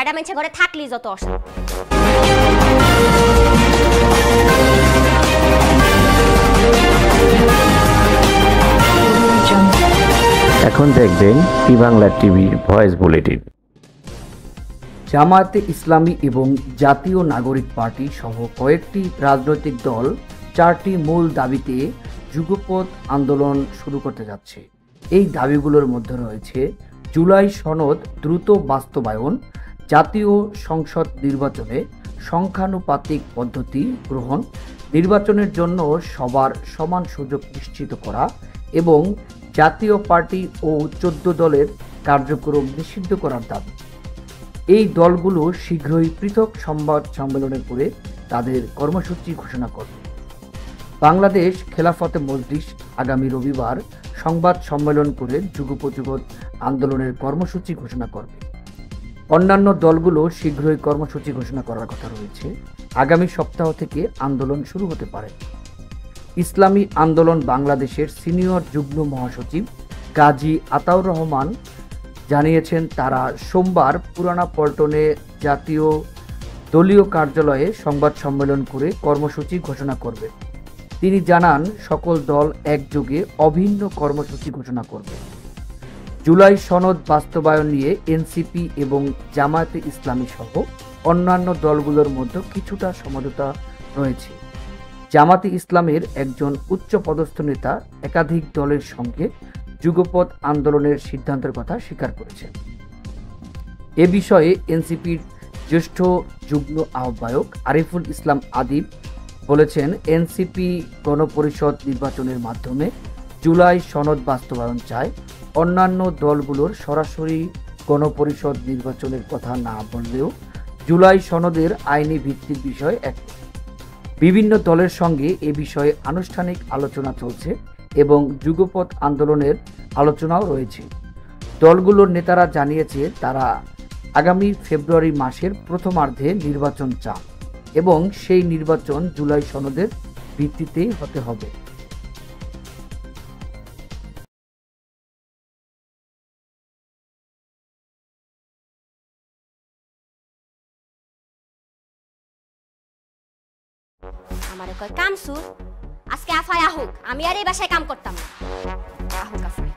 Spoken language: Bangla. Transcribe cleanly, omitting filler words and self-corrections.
বেড়া মেছে ঘরে থাকলি যত অশান্তি। এখন দেখবেন ই বাংলা টিভির ভয়েস বুলেটিন। জামায়াতে ইসলামী এবং জাতীয় নাগরিক পার্টি সহ কয়েকটি রাজনৈতিক দল 4টি মূল দাবিতে যুগপৎ আন্দোলন শুরু করতে যাচ্ছে। এই দাবিগুলোর মধ্যে রয়েছে জুলাই সনদ দ্রুত বাস্তবায়ন, জাতীয় সংসদ নির্বাচনে সংখ্যানুপাতিক পদ্ধতি গ্রহণ, নির্বাচনের জন্য সবার সমান সুযোগ নিশ্চিত করা এবং জাতীয় পার্টি ও 14 দলের কার্যক্রম নিষিদ্ধ করার দাবি। এই দলগুলো শীঘ্রই পৃথক সংবাদ সম্মেলনে করে তাদের কর্মসূচি ঘোষণা করবে। বাংলাদেশ খেলাফতে মজলিস আগামী রবিবার সংবাদ সম্মেলন করে যুগোপযোগৎ আন্দোলনের কর্মসূচি ঘোষণা করবে। অন্যান্য দলগুলো শীঘ্রই কর্মসূচি ঘোষণা করার কথা রয়েছে। আগামী সপ্তাহ থেকে আন্দোলন শুরু হতে পারে। ইসলামী আন্দোলন বাংলাদেশের সিনিয়র যুগ্ম মহাসচিব গাজী আতাউর রহমান জানিয়েছেন, তারা সোমবার পুরানা পল্টনে জাতীয় দলীয় কার্যালয়ে সংবাদ সম্মেলন করে কর্মসূচি ঘোষণা করবে। তিনি জানান, সকল দল একযোগে অভিন্ন কর্মসূচি ঘোষণা করবে। জুলাই সনদ বাস্তবায়ন নিয়ে এনসিপি এবং জামায়াতে ইসলামী সহ অন্যান্য দলগুলোর মধ্যে কিছুটা সমঝোতা রয়েছে। জামায়াতে ইসলামের একজন উচ্চপদস্থ নেতা একাধিক দলের সঙ্গে যুগপৎ আন্দোলনের সিদ্ধান্তের কথা স্বীকার করেছেন। এ বিষয়ে এনসিপির জ্যেষ্ঠ যুগ্ম আহ্বায়ক আরিফুল ইসলাম আদিব বলেছেন, এনসিপি গণপরিষদ নির্বাচনের মাধ্যমে জুলাই সনদ বাস্তবায়ন চায়। অন্যান্য দলগুলোর সরাসরি গণপরিষদ নির্বাচনের কথা না বললেও জুলাই সনদের আইনি ভিত্তির বিষয় এক। বিভিন্ন দলের সঙ্গে এ বিষয়ে আনুষ্ঠানিক আলোচনা চলছে এবং যুগপৎ আন্দোলনের আলোচনাও রয়েছে। দলগুলোর নেতারা জানিয়েছে, তারা আগামী ফেব্রুয়ারি মাসের প্রথমার্ধে নির্বাচন চান এবং সেই নির্বাচন জুলাই সনদের ভিত্তিতেই হতে হবে। আমারে কয় কামসু, আজকে আফায় আহুক, আমি আর এই বাসায় কাম করতাম না। আহুক আফায়।